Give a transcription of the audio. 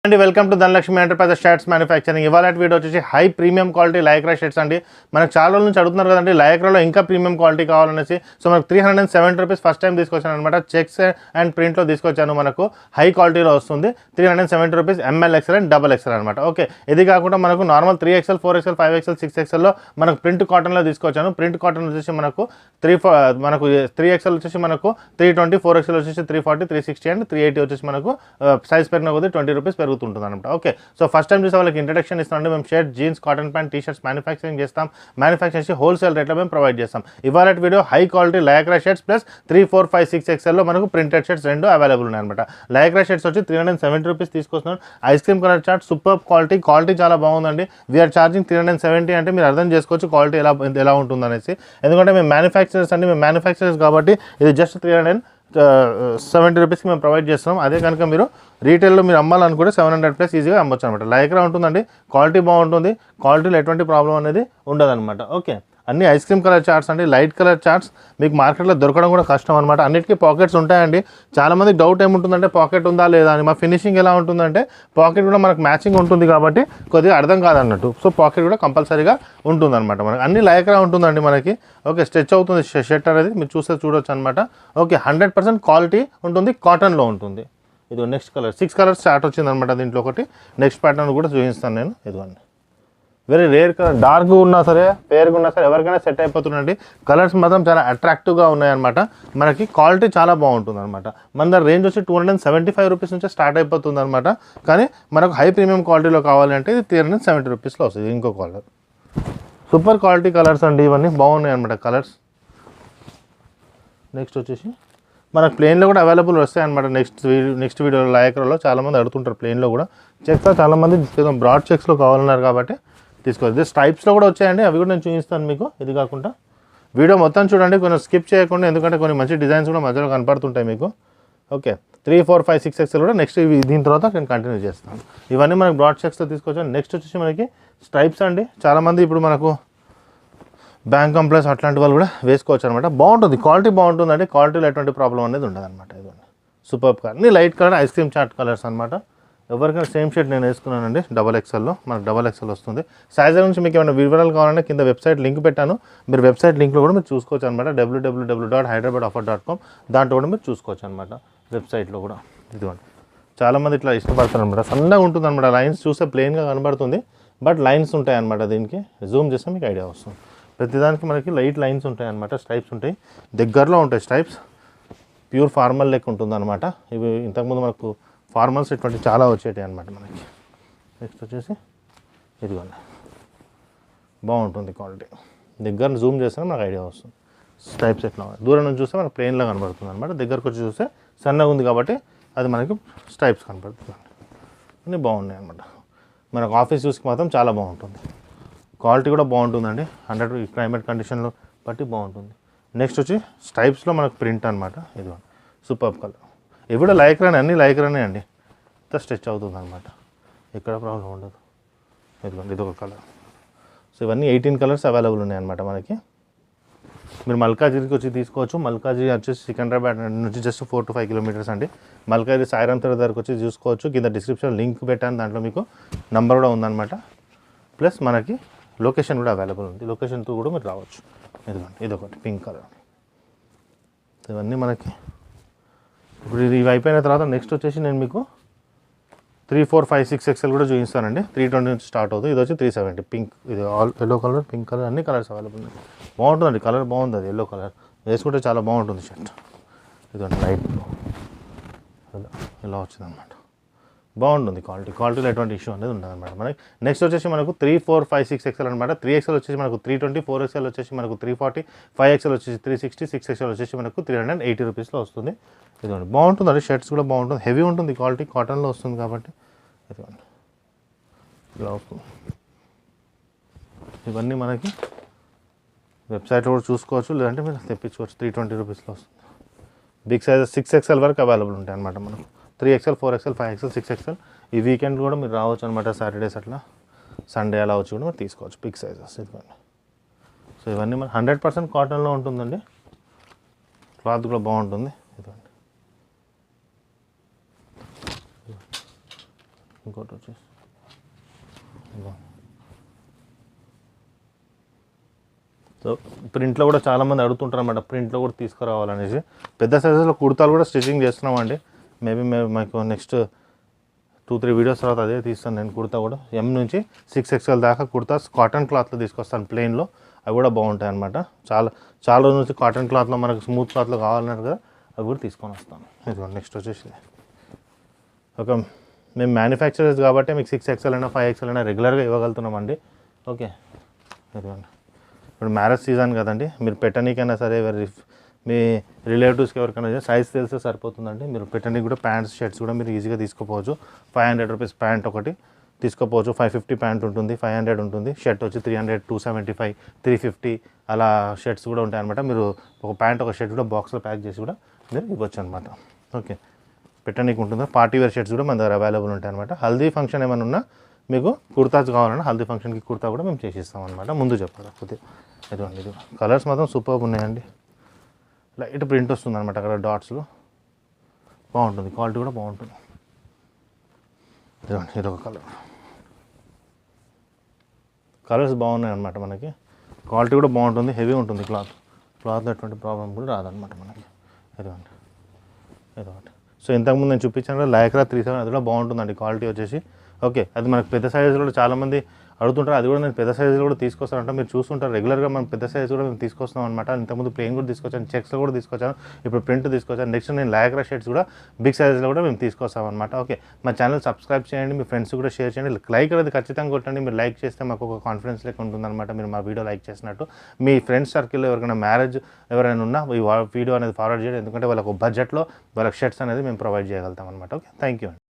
అండి welcome to Dhanalakshmi enterprises shirts manufacturing. ఇవాళ video వచ్చేసి high premium quality Lycra shirts అండి. మనకు చాలా రోజుల నుంచి అడుగుతున్నారు కదండి లైక్రాలో ఇంకా ప్రీమియం క్వాలిటీ కావాలనేసి. సో మనకు 370 రూపీస్ ఫస్ట్ టైం తీసుకొచ్చాను అనమాట. చెక్స్ అండ్ ప్రింట్లో తీసుకొచ్చాను. మనకు హై క్వాలిటీలో వస్తుంది. 370 rupees M L XL and double XL అనమాట. ఓకే, ఇది కాకుండా మనకు నార్మల్ 3XL 4XL 5XL 6XLలో మనకు ప్రింట్ కాటన్లో తీసుకొచ్చాను. ప్రింట్ కాటన్ వచ్చేసి మనకు 3XL వచ్చేసి మనకు 320, 4XL వచ్చేసి 340, 360 అండ్ 380 వచ్చేసి మనకు సైజ్ పెరిగిన కొద్ది 20 రూపీస్ పెరుగుతుంటుంది అనమాట. ఓకే, సో ఫస్ట్ టైం చూసే వాళ్ళకి ఇంట్రడక్షన్ ఇస్తామండి. మేము shirt, jeans, cotton pant, T shirts manufacturing చేస్తాం. మ్యానుఫ్యాక్చర్ చేసి హోల్సేల్ రేట్లో మేము ప్రొవైడ్ చేస్తాం. ఇవాళ video high quality Lycra shirts plus 3, 4, 5, 6XLలో మనకు ప్రింటెడ్ షర్ట్స్ రెండు అవైలబుల్ ఉన్నాయన్నమాట. లైక్రా షర్ట్స్ వచ్చి 370 రూపీస్ తీసుకొస్తున్నాం. Ice cream colour chart super quality చాలా బాగుందండి. వీఆర్ ఛార్జింగ్ 370 అంటే మీరు అర్థం చేసుకోవచ్చు క్వాలిటీ ఎలా ఉంటుందనేసి. ఎందుకంటే మేము మ్యానుఫ్యాక్చరర్స్ కాబట్టి ఇది జస్ట్ 370 రూపీస్కి మేము ప్రొవైడ్ చేస్తున్నాం. అదే కనుక మీరు రీటైల్లో మీరు అమ్మాలనుకుంటే 700+ ఈజీగా అమ్మొచ్చు అనమాట. లైక్రా ఉంటుందండి, క్వాలిటీ బాగుంటుంది, క్వాలిటీలో ఎటువంటి ప్రాబ్లం అనేది ఉండదన్నమాట. ఓకే, అన్ని ఐస్ క్రీమ్ కలర్ చార్ట్స్ అండి, లైట్ కలర్ చార్ట్స్ మీకు మార్కెట్లో దొరకడం కూడా కష్టం అనమాట. అన్నిటికీ పాకెట్స్ ఉంటాయండి. చాలామందికి డౌట్ ఏముంటుందంటే పాకెట్ ఉందా లేదా అని. మా ఫినిషింగ్ ఎలా ఉంటుందంటే పాకెట్ కూడా మనకు మ్యాచింగ్ ఉంటుంది కాబట్టి కొద్దిగా అర్థం కాదన్నట్టు. సో పాకెట్ కూడా కంపల్సరీగా ఉంటుందన్నమాట. మనకి అన్ని లైక్రా ఉంటుందండి మనకి. ఓకే, స్ట్రెచ్ అవుతుంది షర్ట్ అనేది మీరు చూడొచ్చు అనమాట. ఓకే, 100% క్వాలిటీ ఉంటుంది, కాటన్లో ఉంటుంది. ఇది నెక్స్ట్ కలర్ 6 కలర్స్ స్టార్ట్ వచ్చిందనమాట. దీంట్లో ఒకటి నెక్స్ట్ ప్యాటర్న్ కూడా చూపిస్తాను నేను. ఇదిగోండి, వెరీ రేర్ కలర్, డార్క్గా ఉన్నా సరే ఫేర్గా ఉన్నా సరే ఎవరికైనా సెట్ అయిపోతుందండి. కలర్స్ మాత్రం చాలా అట్రాక్టివ్గా ఉన్నాయన్నమాట. మనకి క్వాలిటీ చాలా బాగుంటుంది అనమాట. మన దగ్గర రేంజ్ వచ్చి 275 రూపీస్ నుంచి స్టార్ట్ అయిపోతుంది అనమాట. కానీ మనకు హై ప్రీమియం క్వాలిటీలో కావాలంటే ఇది 370 రూపీస్లో వస్తుంది. ఇంకో కలర్ సూపర్ క్వాలిటీ కలర్స్ అండి, ఇవన్నీ బాగున్నాయి అనమాట కలర్స్. నెక్స్ట్ వచ్చేసి మనకు ప్లెయిన్లో కూడా అవైలబుల్ వస్తాయి అనమాట. నెక్స్ట్ వీడియోలో లైక్రాలో చాలామంది అడుగుతుంటారు ప్లెయిన్లో కూడా. చెక్స్లో చాలామంది బ్రాడ్ చెక్స్లో కావాలన్నారు కాబట్టి తీసుకోవాలి. ఇది స్ట్రైప్స్లో కూడా వచ్చాయండి, అవి కూడా నేను చూపిస్తాను మీకు. ఇది కాకుండా వీడియో మొత్తం చూడండి, కొన్ని స్కిప్ చేయకుండా, ఎందుకంటే కొన్ని మంచి డిజైన్స్ కూడా మధ్యలో కనపడుతుంటాయి మీకు. ఓకే, 3, 4, 5, 6XL కూడా నెక్స్ట్ దీని తర్వాత నేను కంటిన్యూ చేస్తాను. ఇవన్నీ మనకి బ్రాడ్ చెక్స్లో తీసుకొచ్చాను. నెక్స్ట్ వచ్చేసి మనకి స్ట్రైప్స్ అండి. చాలామంది ఇప్పుడు మనకు బ్యాంక్ ఎంప్లాయీస్ అట్లాంటి వాళ్ళు కూడా వేసుకోవచ్చు అనమాట. బాగుంటుంది, క్వాలిటీ బాగుంటుందండి. క్వాలిటీలో ఎటువంటి ప్రాబ్లం అనేది ఉండదు అనమాట. ఇదిగోండి సూపర్ కలర్, అన్ని light colour ice cream chart colours అనమాట. ఎవరికైనా సేమ్ షర్ట్ నేను వేసుకున్నానండి డబల్ ఎక్స్ఎల్లో. మనకు డబల్ ఎక్స్ఎల్ వస్తుంది. సైజ్ నుంచి మీకు ఏమైనా వివరాలు కావాలంటే కింద వెబ్సైట్ లింక్ పెట్టాను. మీరు వెబ్సైట్ లింక్లో కూడా మీరు చూసుకోవచ్చు అనమాట. www.hyderabadoffer.com దాంట్లో కూడా మీరు చూసుకోవచ్చు అనమాట వెబ్సైట్లో కూడా. ఇదిగోండి చాలామంది ఇట్లా ఇష్టపడతారు అనమాట. సన్నగా ఉంటుంది అనమాట. లైన్స్ చూస్తే ప్లెయిన్గా కనబడుతుంది, బట్ లైన్స్ ఉంటాయి అనమాట. దీనికి జూమ్ చేస్తే మీకు ఐడియా వస్తుంది. ప్రతిదానికి మనకి లైట్ లైన్స్ ఉంటాయి అనమాట. స్ట్రైప్స్ ఉంటాయి, దగ్గరలో ఉంటాయి స్ట్రైప్స్. ప్యూర్ ఫార్మల్ లెక్క ఉంటుంది అనమాట. ఇవి ఇంతకుముందు మనకు ఫార్మల్స్ ఇటువంటి చాలా వచ్చేటాయి అనమాట మనకి. నెక్స్ట్ వచ్చేసి ఇదిగోండి, బాగుంటుంది క్వాలిటీ. దగ్గర జూమ్ చేస్తే మనకు ఐడియా వస్తుంది స్ట్రైప్స్ ఎట్లా. దూరం నుంచి చూస్తే మనకు ప్లెయిన్లో కనబడుతుంది అనమాట. దగ్గరకు వచ్చి చూస్తే సన్నగా ఉంది కాబట్టి అది మనకి స్ట్రైప్స్ కనబడుతుంది. అన్నీ బాగున్నాయి అనమాట. మనకు ఆఫీస్ యూస్కి మాత్రం చాలా బాగుంటుంది. క్వాలిటీ కూడా బాగుంటుందండి. 100 క్లైమేట్ కండిషన్లో బట్టి బాగుంటుంది. నెక్స్ట్ వచ్చి స్ట్రైప్స్లో మనకు ప్రింట్ అనమాట. ఇదిగోండి సూపర్ కలర్. ఇవి కూడా లైక్రానే, అన్నీ లైక్రానే అండి. ఇంత స్ట్రెచ్ అవుతుంది అనమాట, ఎక్కడ ప్రాబ్లం ఉండదు. ఇదిగోండి ఇదొక కలర్. సో ఇవన్నీ 18 కలర్స్ అవైలబుల్ ఉన్నాయన్నమాట మనకి. మీరు మల్కాజిగిరికి వచ్చి తీసుకోవచ్చు. మల్కాజిగిరి వచ్చేసి సికింద్రాబాద్ నుంచి జస్ట్ 4 to 5 కిలోమీటర్స్ అండి. మల్కాజిగిరి సాయిరామ్ థియేటర్ దగ్గరకు వచ్చి చూసుకోవచ్చు. కింద డిస్క్రిప్షన్ లింక్ పెట్టాను, దాంట్లో మీకు నంబర్ కూడా ఉందన్నమాట. ప్లస్ మనకి లొకేషన్ కూడా అవైలబుల్ ఉంది. లొకేషన్తో కూడా మీరు రావచ్చు. ఇదిగోండి ఇదొకటి పింక్ కలర్. ఇవన్నీ మనకి ఇప్పుడు ఇవి అయిపోయిన తర్వాత నెక్స్ట్ వచ్చేసి నేను మీకు 3, 4, 5, 6XL కూడా చూపిస్తానండి. 320 నుంచి స్టార్ట్ అవుతుంది. ఇది వచ్చి 370 పింక్. ఇది all yellow colour, pink colour, అన్ని కలర్స్ అవైలబుల్ ఉన్నాయి. బాగుంటుందండి, కలర్ బాగుంది. అది ఎల్లో కలర్ వేసుకుంటే చాలా బాగుంటుంది షర్ట్. ఇదండి లైట్ ఇలా వచ్చిందనమాట. బాగుంటుంది క్వాలిటీలో ఎటువంటి ఇష్యూ అనేది ఉండదు అనమాట మనకి. నెక్స్ట్ వచ్చేసి మనకు 3, 4, 5, 6XL అనమాట. 3XL వచ్చేసి మనకు 320, 4XL వచ్చేసి మనకు 340, 5XL వచ్చేసి 360, 6XL వచ్చేసి మనకు 380 రూపీస్లో వస్తుంది. ఇదిగోండి బాగుంటుంది. షర్ట్స్ కూడా బాగుంటుంది, హెవీ ఉంటుంది క్వాలిటీ, కాటన్లో వస్తుంది కాబట్టి. ఇదిగోండి ఇలా వస్తుంది. ఇవన్నీ మనకి వెబ్సైట్లో కూడా చూసుకోవచ్చు, లేదంటే మీరు తెప్పించుకోవచ్చు. 320 రూపీస్లో వస్తుంది. బిగ్ సైజెస్ 6XL వరకు అవైలబుల్ ఉంటాయి అనమాట మనకు. 3XL, 4XL, 5XL, 6XL. ఈ వీకెండ్ కూడా మీరు రావచ్చు అనమాట. సాటర్డేస్ అట్లా, సండే అలా వచ్చి కూడా మీరు తీసుకోవచ్చు బిగ్ సైజెస్. ఇదిగోండి. సో ఇవన్నీ మన 100% కాటన్లో ఉంటుందండి. క్లాత్ కూడా బాగుంటుంది. ఇదిగోండి ఇంకోటి వచ్చేసి సో ప్రింట్లో కూడా చాలామంది అడుగుతుంటారు అన్నమాట, ప్రింట్లో కూడా తీసుకురావాలనేసి. పెద్ద సైజులో కుర్తాలు కూడా స్టిచ్చింగ్ చేస్తున్నామండి. మేబీ మాకు నెక్స్ట్ 2-3 వీడియోస్ తర్వాత అదే తీస్తాను నేను. కుర్తా కూడా M నుంచి 6XL దాకా కుర్తాస్ కాటన్ క్లాత్లో తీసుకొస్తాను ప్లెయిన్లో. అవి కూడా బాగుంటాయి అన్నమాట. చాలా రోజుల నుంచి కాటన్ క్లాత్లో మనకు స్మూత్ క్లాత్లో కావాలన్నారు కదా, అవి కూడా తీసుకొని వస్తాను. ఇదిగోండి నెక్స్ట్ వచ్చేసి మేము మ్యానుఫ్యాక్చరర్స్ కాబట్టి మీకు 6XL అయినా 5XL అయినా రెగ్యులర్గా ఇవ్వగలుగుతున్నామండి. ఓకే, ఇదిగోండి. ఇప్పుడు మ్యారేజ్ సీజన్ కదండి, మీరు పెట్టనీకైనా సరే మీ రిలేటివ్స్కి ఎవరికైనా సైజ్ తెలిస్తే సరిపోతుందండి. మీరు పెట్టడానికి కూడా ప్యాంట్స్ షర్ట్స్ కూడా మీరు ఈజీగా తీసుకోపోవచ్చు. 500 రూపీస్ ప్యాంట్ ఒకటి తీసుకోపోవచ్చు, 550 ప్యాంట్ ఉంటుంది, 500 ఉంటుంది. షర్ట్ వచ్చి 300, 275, 350 అలా షర్ట్స్ కూడా ఉంటాయి అనమాట. మీరు ఒక ప్యాంట్ ఒక షర్ట్ కూడా బాక్స్లో ప్యాక్ చేసి కూడా మీరు ఇవ్వచ్చు అనమాట. ఓకే, పెట్టడానికి ఉంటుందా. పార్టీ వేర్ షర్ట్స్ కూడా మన దగ్గర అవైలబుల్ ఉంటాయి అనమాట. హల్దీ ఫంక్షన్ ఏమైనా ఉన్నా మీకు కుర్తాస్ కావాలన్నా హల్దీ ఫంక్షన్కి కుర్తా కూడా మేము చేసిస్తాం అనమాట. ముందు చెప్పాలి కాకపోతే ఇదిగోండి. ఇది కలర్స్ మాత్రం సూపర్ ఉన్నాయండి. లైట్ ప్రింట్ వస్తుంది అనమాట అక్కడ డాట్స్లో, బాగుంటుంది, క్వాలిటీ కూడా బాగుంటుంది. ఇదిగోండి ఇదొక కలర్స్ బాగున్నాయి అనమాట. మనకి క్వాలిటీ కూడా బాగుంటుంది, హెవీ ఉంటుంది క్లాత్ ఎటువంటి ప్రాబ్లం కూడా రాదనమాట మనకి. ఇదిగోండి ఇదొకటి. సో ఇంతకుముందు నేను చూపించాను కదా లైక్రా 37, అది కూడా బాగుంటుందండి క్వాలిటీ వచ్చేసి. ఓకే, అది మనకు పెద్ద సైజులో చాలామంది అడుగుతుంటారు, అది కూడా నేను పెద్ద సైజులో కూడా తీసుకొస్తానంట. మీరు చూస్తుంటారు రెగ్యులర్గా మనం పెద్ద సైజు కూడా మేము తీసుకొస్తాం అనమాట. ఇంతకుముందు ప్లెయిన్ కూడా తీసుకొచ్చాను, చెక్స్లో కూడా తీసుకొచ్చాను, ఇప్పుడు ప్రింట్ తీసుకొచ్చాను. నెక్స్ట్ నేను లైక్రా షర్ట్స్ కూడా బిగ్ సైజులో కూడా మేము తీసుకొస్తాం అనమాట. ఓకే, మా ఛానల్ సబ్స్క్రైబ్ చేయండి, మీ ఫ్రెండ్స్ కూడా షేర్ చేయండి. లైక్ అనేది ఖచ్చితంగా కొట్టండి. మీరు లైక్ చేస్తే మాకు ఒక కాన్ఫిడెన్స్ లెక్క ఉంటుందన్నమాట, మీరు మా వీడియో లైక్ చేసినట్టు. మీ ఫ్రెండ్స్ సర్కిల్లో ఎవరికైనా మ్యారేజ్ ఎవరైనా ఉన్నా ఈ వీడియో అనేది ఫార్వర్డ్ చేయండి, ఎందుకంటే వాళ్ళకు బడ్జెట్లో వాళ్ళకి షర్ట్స్ అనేది మేము ప్రొవైడ్ చేయగలుగుతాం అనమాట. Okay, thank you.